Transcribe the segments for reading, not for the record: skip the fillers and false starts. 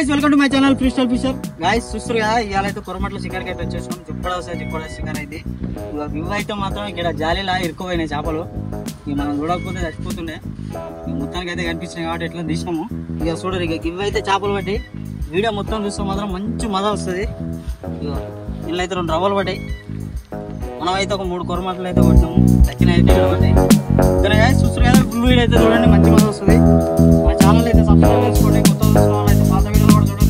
guys, welcome to my channel Freestyle Fisher. Guys, చూస్తారు కదా ఇయాలైతే కొరమట్ల షికార్కి అయితే వచ్చేసాం. చుప్పడా షికార్ అయితే ఇవి అయితే మాత్రం ఇక్కడ జాలీలా ఇరుక్కుపోయినాయి చేపలు. ఇక మనం చూడకపోతే చచ్చిపోతుండే. మొత్తానికి అయితే కనిపించినాయి కాబట్టి ఎట్లా తీసినాము. ఇక చూడరు ఇక ఇవి అయితే చేపలు పట్టి వీడియో మొత్తం చూస్తే మాత్రం మంచి మజా వస్తుంది. ఇక ఇంట్లో అయితే 2 రవ్వలు పట్టాయి. మనం అయితే ఒక 3 కొరమట్లు అయితే పట్టినాము. తక్కిన అయితే పట్టాయి. కానీ guys, చూస్తారు కదా ఫుల్ వీడియో అయితే చూడండి, మంచి మజా వస్తుంది. మా ఛానల్ అయితే సబ్స్క్రైబ్ చేసుకోండి. కొత్త చూసిన వాళ్ళు అయితే పాత వీడియోలు కూడా చూడండి.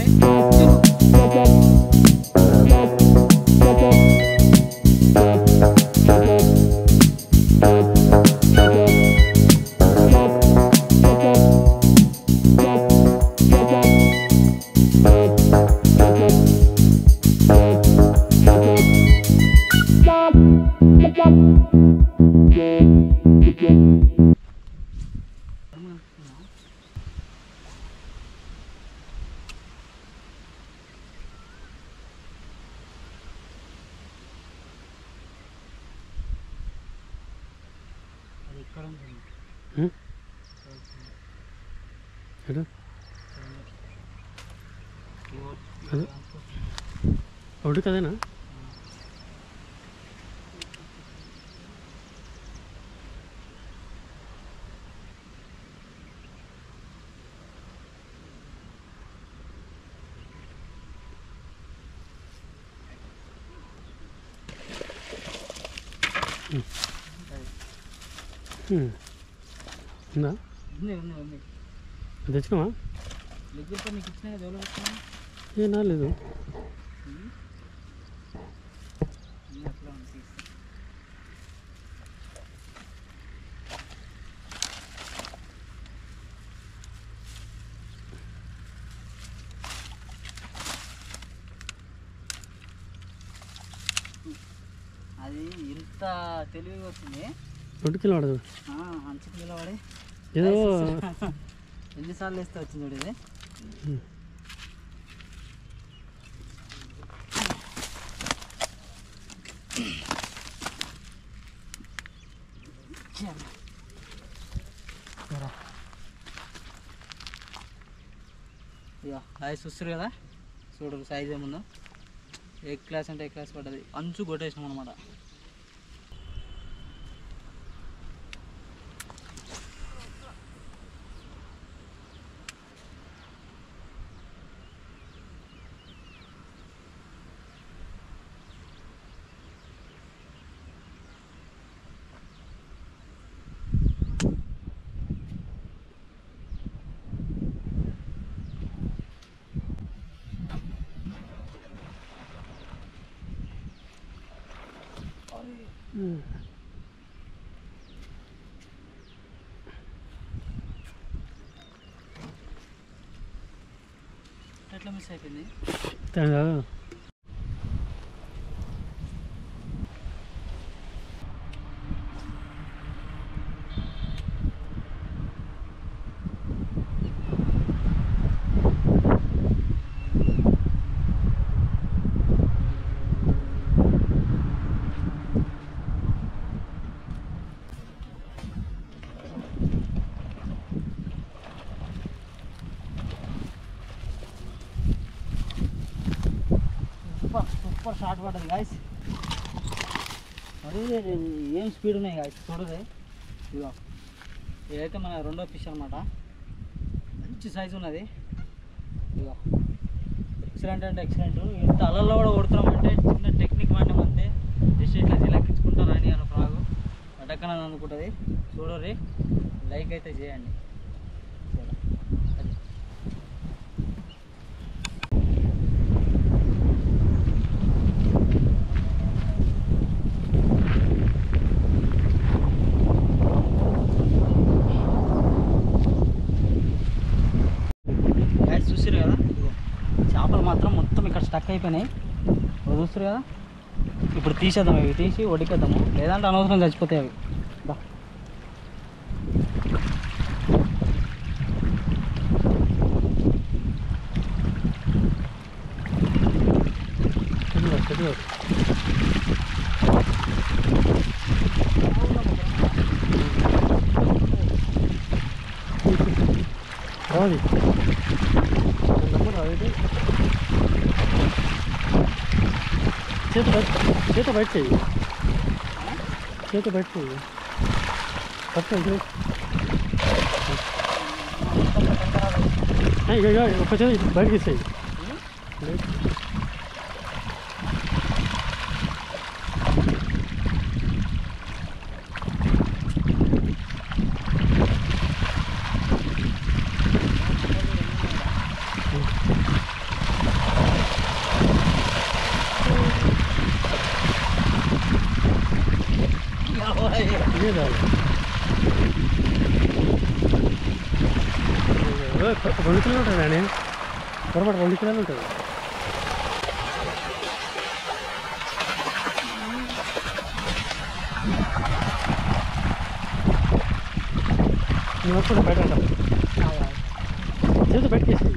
ఒకటి కదేనా? ఉందా? తెచ్చినావా? ఏ నాలేదు. అది ఇంత తెలివిగా వచ్చింది. ఒడ్డుకి పడదు, అంచుకు నిలబడి ఏదో ఎన్నిసార్లు వేస్తే వచ్చింది చూడు ఇది. ఇక అది చూస్తారు కదా, చూడరు సైజ్ ఏముందో. ఏ క్లాస్ అంటే ఏ క్లాస్ పడ్డది, అంచు కొట్టేసినాం అనమాట. ఎట్లా మిస్ అయిపోయింది? సూపర్ షార్ట్ పడ్డది గాయస్. మరి ఏం స్పీడ్ ఉన్నాయి గాయస్, చూడదే. ఇదిగో ఇదైతే మన 2వ ఫిష్ అనమాట. మంచి సైజు ఉన్నది. ఇదిగో ఎక్సలెంట్ అంటే ఎక్సలెంట్. ఇంత అలల్లో కూడా కొడుతున్నామంటే చిన్న టెక్నిక్ వాడినాం అంతే. జస్ట్ ఇట్లా చిలకించుకుంటారని అన్న ఫ్రాగు అటక్కన అనుకుంటుంది. చూడరి, లైక్ అయితే చేయండి. చూసారు కదా, చేపలు మాత్రం మొత్తం ఇక్కడ స్టక్ అయిపోయినాయి. చూస్తారు కదా, ఇప్పుడు తీసేద్దాం. ఇవి తీసి వడికేద్దాము, లేదంటే అనవసరం చచ్చిపోతాయి అవి. రావాలి చేత బయట చెయ్యి పట్టు ఒక చేతి బయట తీసేయి రెండు కిలోలు ఉంటుంది అని పొరపాటు 2 కిలోలు ఉంటుంది నువ్వు వస్తుంది బయట చేతి బయటకి వేసి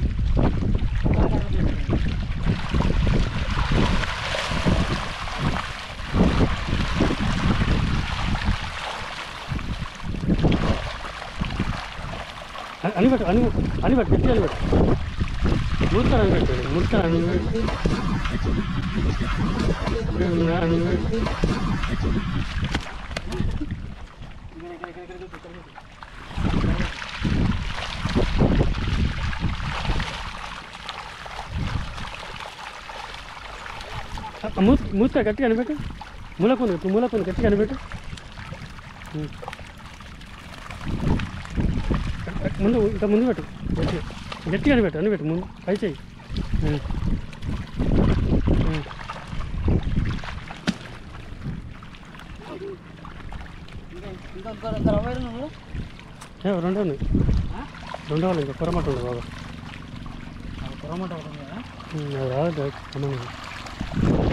అనిపెట్టు గట్టి అనిపెట్టు మూర్తారు అనిపెట్టు మూత గట్టిగా అనిపెట్టు మూలకొని గట్టిగా అనిపెట్టు ముందు పెట్టు గట్టిగా అనిపెట్టు ముందు పై చేయి రెండు ఉన్నాయి ఇంకా పొరమాట ఉంది బాగా రాదు అది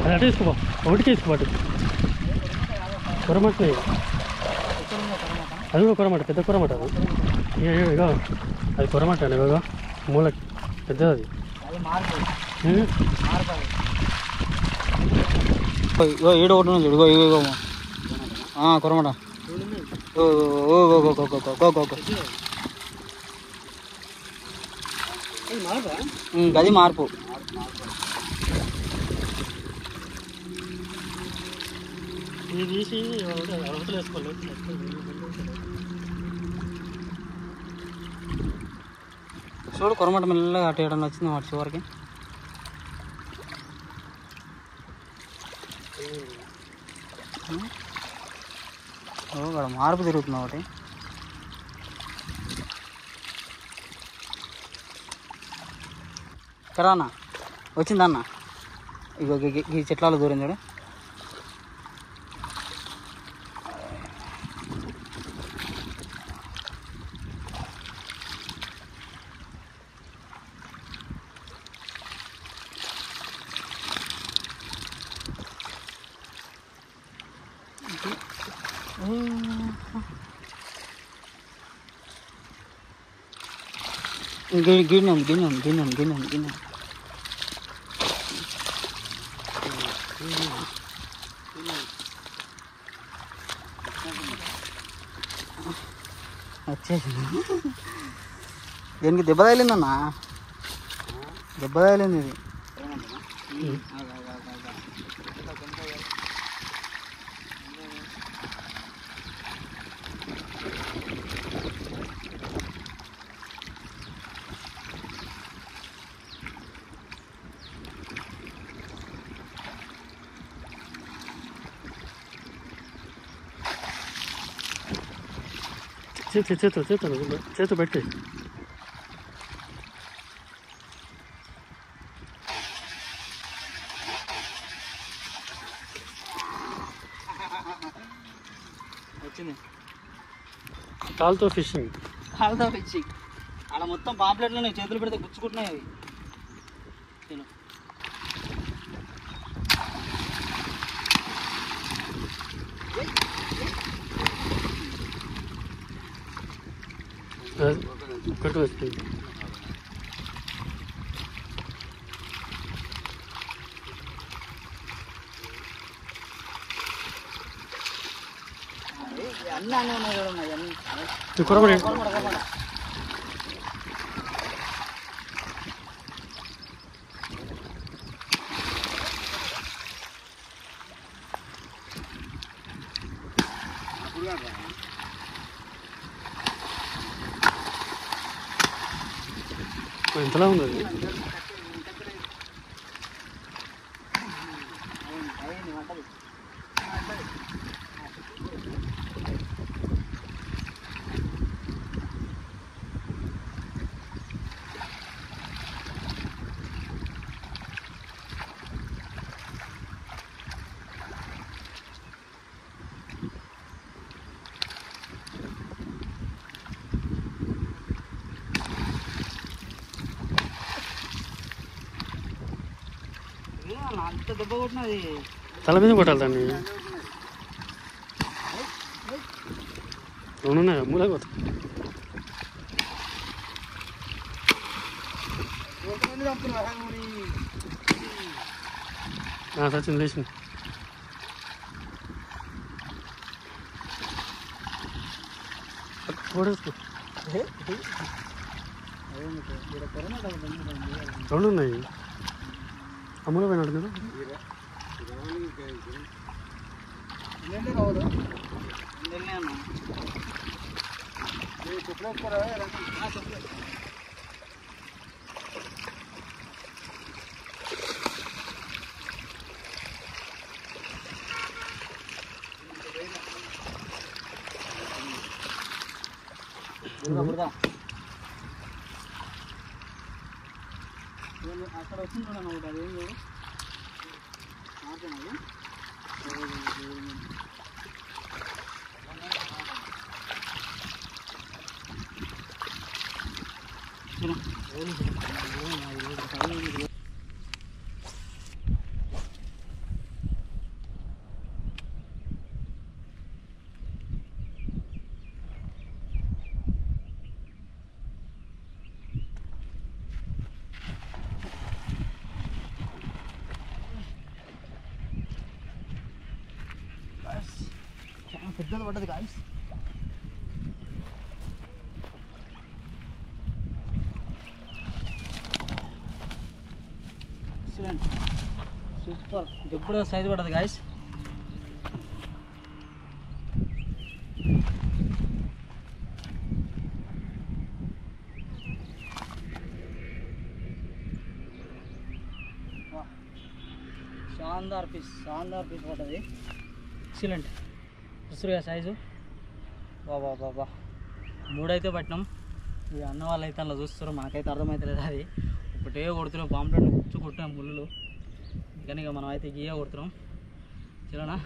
అటు వేసుకోబా ఒకటికి వేసుకోబాటు కొరమాట అది కూడా కొరమాట పెద్ద కొరమాట అది ఇగో అది కొరమాట అండి ఇగో మూల పెద్దది ఏడు ఒకటి ఉంది ఇగో ఇగో కొరమాట అది మార్పు ఇది తీసి అవతల వేసుకోవాలి చూడు కొరమాట మెల్లగా అటు వేయడం వచ్చింది వాటి చివరికి ఇక్కడ మార్పు తిరుగుతుంది ఒకటి ఇక్కడ అన్న వచ్చిందన్న ఇగో ఈ చెట్లలో దూరం చూడు గిన్నె వచ్చేసింది దీనికి దెబ్బ తగిలిందన్నా దెబ్బ తగిలింది ఇది చేతు పెట్టి వచ్చింది కాలుతో ఫిషింగ్ అక్కడ మొత్తం పాంప్లెట్లు ఉన్నాయి చేతులు పెడితే గుచ్చుకుంటున్నాయి అవి కట్టు వస్తుంది అన్నీ అన్నీ ఉన్నాయి చూడండి అన్నీ ఎంతలా ఉంది అది? అంత దెబ్బ కొట్టినది తల మీద కొట్టాలి దాన్ని. అవునున్నాయి మూలకి పోతా. సచిన్ లేచింది. ఓడేసుకో. రెండు ఉన్నాయి అమ్ములు పోయినాడు కదా. అక్కడ వచ్చింది చూడండి ఒకటి, అదేం లేదు చాలా పెద్దది పడ్డది గాయస్. సూపర్ ఎప్పుడు సైజు పడ్డది గాయస్. శాందార్ పీస్ పడ్డది. ఎక్సలెంట్ చూస్తురుగా సైజు. బాబా బాబా మూడైతే పట్టినాం. ఇక అన్న వాళ్ళు అయితే అలా చూస్తారు, మనకైతే అర్థమవుతలేదు. అది ఒకటే కొడుతున్నాం, పాంప్లెట్ కొట్టినాం ముళ్ళు. కానీ ఇక మనం అయితే గీయ కొడుతున్నాం. చలోనా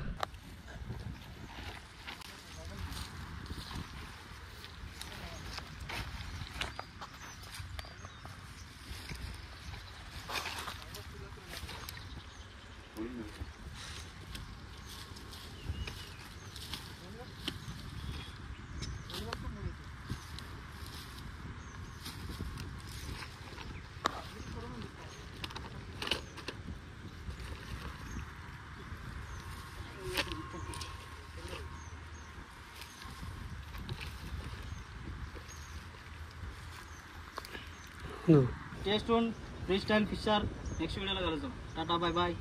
stay tune free style fisher. Next వీడియోలో కలుద్దాం. Tata bye bye.